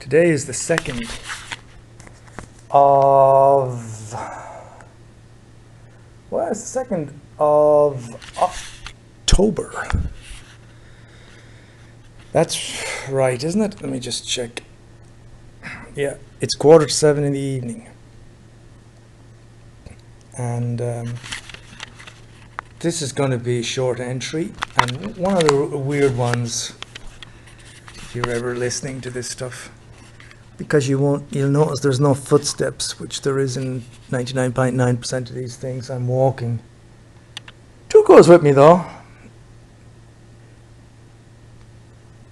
Today is the 2nd of... Well, it's the 2nd of October. That's right, isn't it? Let me just check. Yeah, it's 6:45 in the evening. And this is going to be a short entry. And one of the weird ones, if you're ever listening to this stuff, because you'll notice there's no footsteps, which there is in 99.9% of these things. I'm walking. Two goes with me though.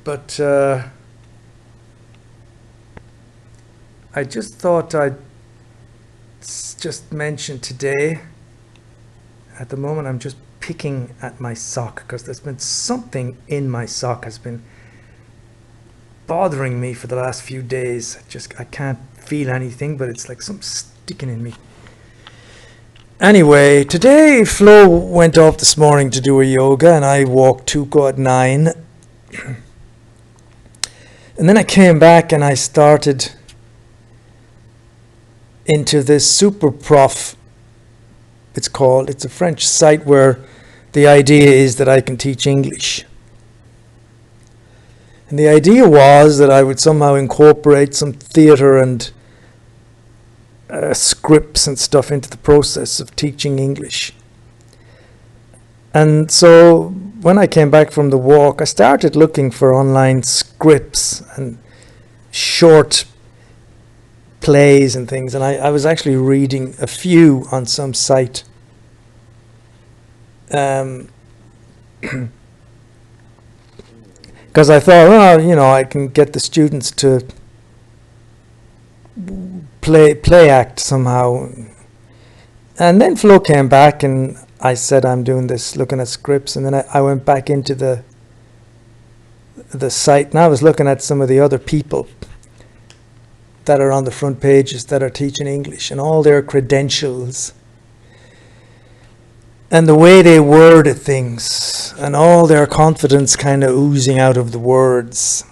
But I just thought I'd just mention today, at the moment I'm just picking at my sock because there's been something in my sock has been bothering me for the last few days. I can't feel anything, but it's like something sticking in me. Anyway, today Flo went off this morning to do a yoga and I walked Tuco at 9. And then I came back and I started into this Super Prof, it's called. It's a French site where the idea is that I can teach English. And the idea was that I would somehow incorporate some theatre and scripts and stuff into the process of teaching English. And so when I came back from the walk, I started looking for online scripts and short plays and things. And I was actually reading a few on some site. Because I thought, well, I can get the students to play act somehow. And then Flo came back and I said, I'm doing this, looking at scripts. And then I went back into the site and I was looking at some of the other people that are on the front pages that are teaching English and all their credentials and the way they worded things and all their confidence kind of oozing out of the words.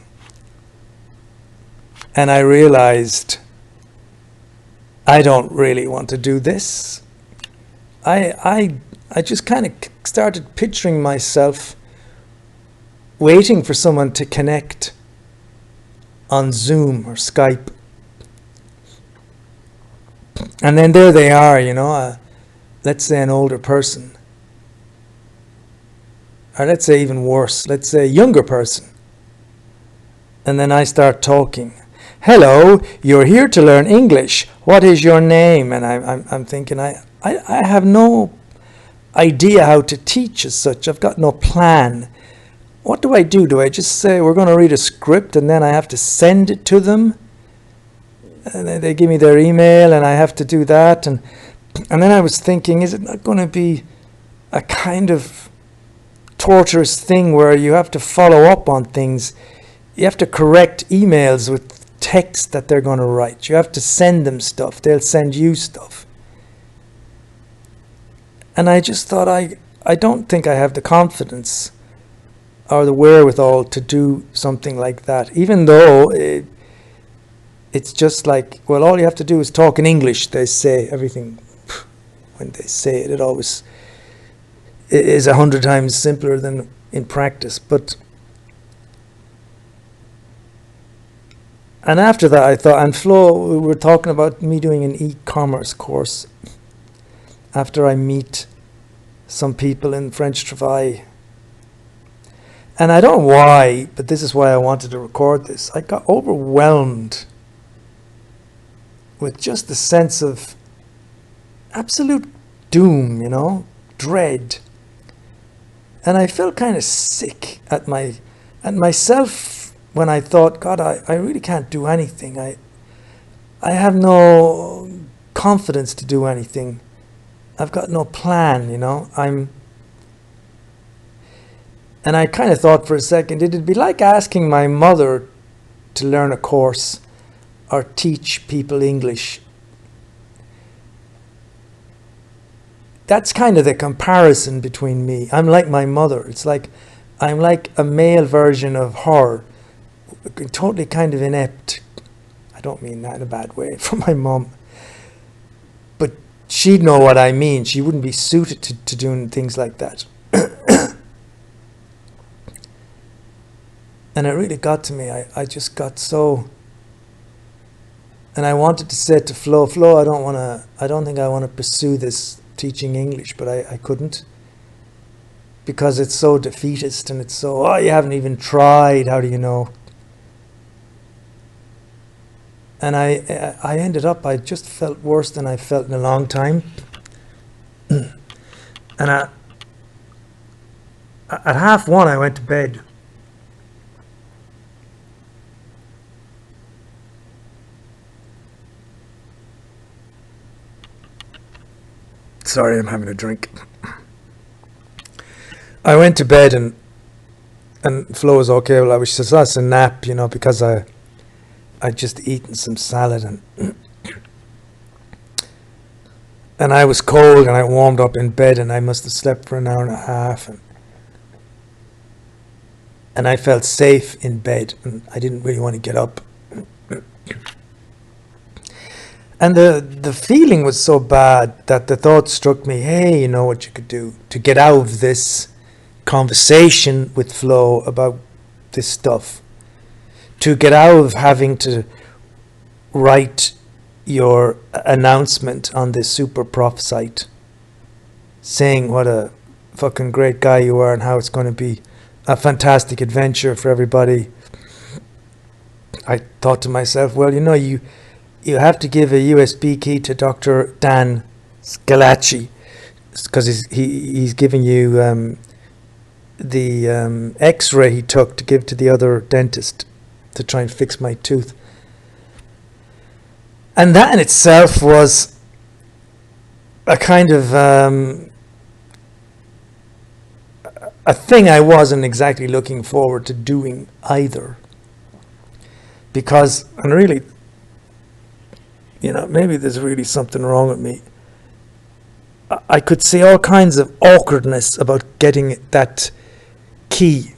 And I realized I don't really want to do this. I just kind of started picturing myself waiting for someone to connect on Zoom or Skype. And then there they are, let's say an older person. Or let's say even worse, let's say a younger person. And then I start talking. Hello, you're here to learn English. What is your name? And I'm thinking, I have no idea how to teach as such. I've got no plan. What do? Do I just say we're going to read a script and then I have to send it to them? And they give me their email and I have to do that. And then I was thinking, is it not going to be a kind of torturous thing where you have to follow up on things? You have to correct emails with text that they're going to write. You have to send them stuff. They'll send you stuff. And I just thought, I don't think I have the confidence or the wherewithal to do something like that, even though it's just like, well, all you have to do is talk in English. They say everything, when they say it, it always is 100 times simpler than in practice. And after that I thought, and Flo, we were talking about me doing an e-commerce course after I meet some people in French Travail. And I don't know why, but this is why I wanted to record this. I got overwhelmed with just the sense of absolute doom, dread. And I felt kind of sick at myself when I thought, God, I really can't do anything. I have no confidence to do anything. I've got no plan, And I kind of thought for a second, it'd be like asking my mother to learn a course or teach people English. That's kind of the comparison between me. I'm like my mother. It's like I'm like a male version of her, totally kind of inept don't mean that in a bad way, from my mum. But she'd know what I mean. She wouldn't be suited to doing things like that. And it really got to me. I just got so... And I wanted to say to Flo, I don't think I want to pursue this teaching English, but I couldn't. Because it's so defeatist and it's so, oh, you haven't even tried, how do you know? And I ended up, I just felt worse than I felt in a long time. And at 1:30 I went to bed. Sorry, I'm having a drink. I went to bed and Flo was okay. Well, she says, that's a nap, because I'd just eaten some salad and I was cold and I warmed up in bed and I must have slept for an hour and a half and I felt safe in bed and I didn't really want to get up. And the feeling was so bad that the thought struck me, hey, you know what you could do to get out of this conversation with Flo about this stuff, to get out of having to write your announcement on this super prof site saying what a fucking great guy you are and how it's going to be a fantastic adventure for everybody. I thought to myself, well, you have to give a USB key to Dr. Dan Scalacci because he's giving you the x-ray he took to give to the other dentist to try and fix my tooth. And that in itself was a kind of a thing I wasn't exactly looking forward to doing either. Because, and really, maybe there's really something wrong with me. I could see all kinds of awkwardness about getting that key,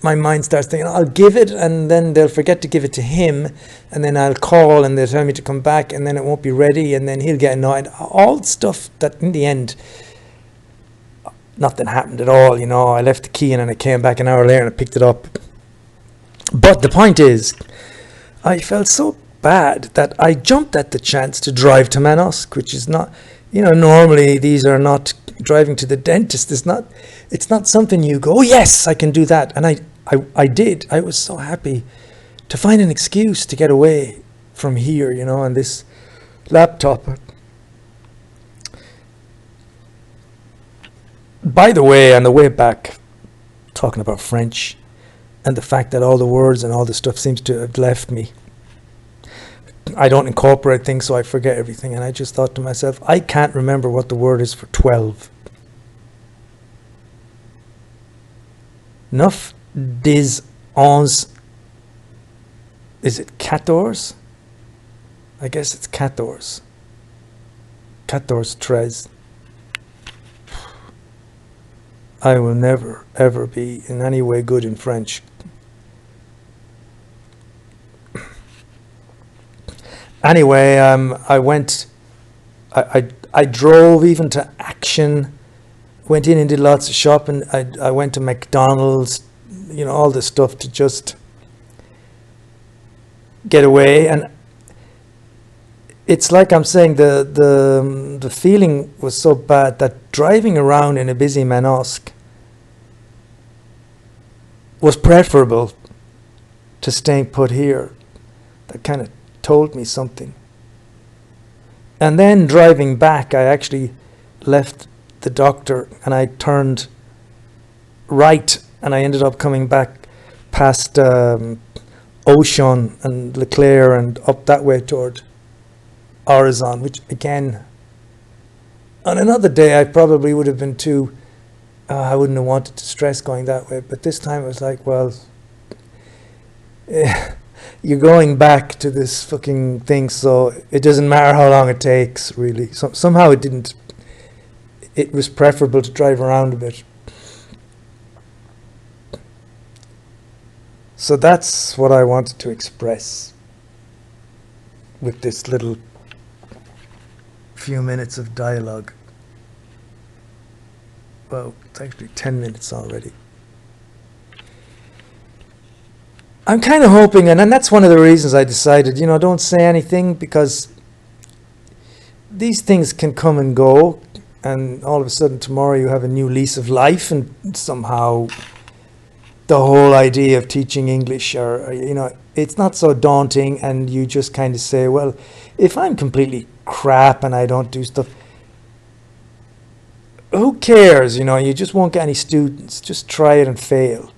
My mind starts thinking, I'll give it and then they'll forget to give it to him and then I'll call and they'll tell me to come back and then it won't be ready and then he'll get annoyed. All stuff that in the end, nothing happened at all, I left the key and then I came back an hour later and I picked it up. But the point is, I felt so bad that I jumped at the chance to drive to Manosque, which is not, normally these are not driving to the dentist. It's not something you go, oh yes, I can do that. And I did. I was so happy to find an excuse to get away from here, on this laptop. By the way, on the way back, talking about French, and the fact that all the words and all the stuff seems to have left me. I don't incorporate things, so I forget everything. And I just thought to myself, I can't remember what the word is for 12. 9, 10, 11. Is it 14? I guess it's 14. 14, 13. I will never, ever be in any way good in French. Anyway, I went, I drove even to Action, went in and did lots of shopping. I went to McDonald's, all this stuff to just get away. And it's like I'm saying, the feeling was so bad that driving around in a busy Manosque was preferable to staying put here. That kind of told me something. And then driving back, I actually left the doctor and I turned right and I ended up coming back past Auchan and Leclerc and up that way toward Horizon, which again, on another day I probably would have been too, I wouldn't have wanted to stress going that way, but this time it was like, well, you're going back to this fucking thing, so it doesn't matter how long it takes, really. Somehow it was preferable to drive around a bit. So that's what I wanted to express with this little few minutes of dialogue. Well, it's actually 10 minutes already. I'm kind of hoping, and that's one of the reasons I decided, don't say anything, because these things can come and go, and all of a sudden tomorrow you have a new lease of life, and somehow the whole idea of teaching English, or it's not so daunting, and you just kind of say, well, if I'm completely crap and I don't do stuff, who cares? You just won't get any students. Just try it and fail.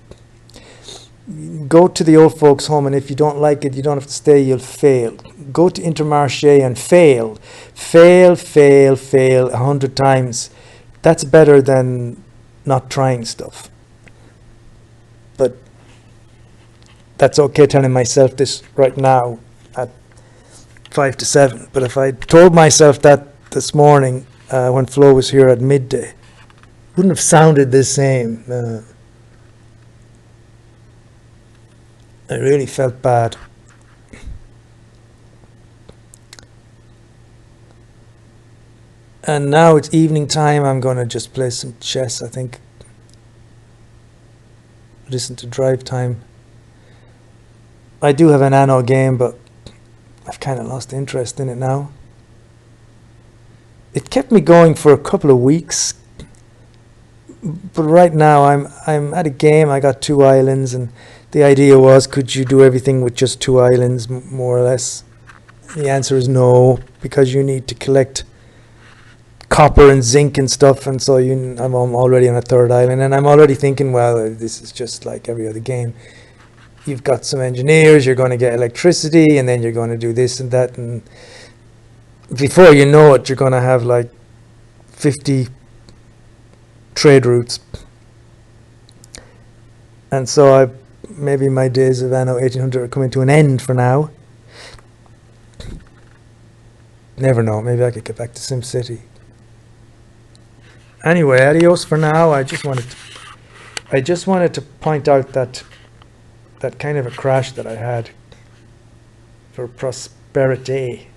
Go to the old folks' home, and if you don't like it, you don't have to stay, you'll fail. Go to Intermarché and fail. Fail 100 times. That's better than not trying stuff. But that's okay telling myself this right now at 5 to 7. But if I told myself that this morning when Flo was here at midday, wouldn't have sounded the same. I really felt bad. And now it's evening time. I'm going to just play some chess, I think. Listen to Drive Time. I do have an Anno game, but I've kind of lost interest in it now. It kept me going for a couple of weeks, but right now I'm at a game. I got 2 islands, and the idea was, could you do everything with just 2 islands, more or less? The answer is no, because you need to collect copper and zinc and stuff, and so I'm already on a 3rd island, and I'm already thinking, well, this is just like every other game. You've got some engineers, you're going to get electricity, and then you're going to do this and that, and before you know it, you're going to have like 50 trade routes. And so maybe my days of Anno 1800 are coming to an end for now. Never know, maybe I could get back to SimCity. Anyway, adios for now. I just wanted to point out that kind of a crash that I had for prosperity.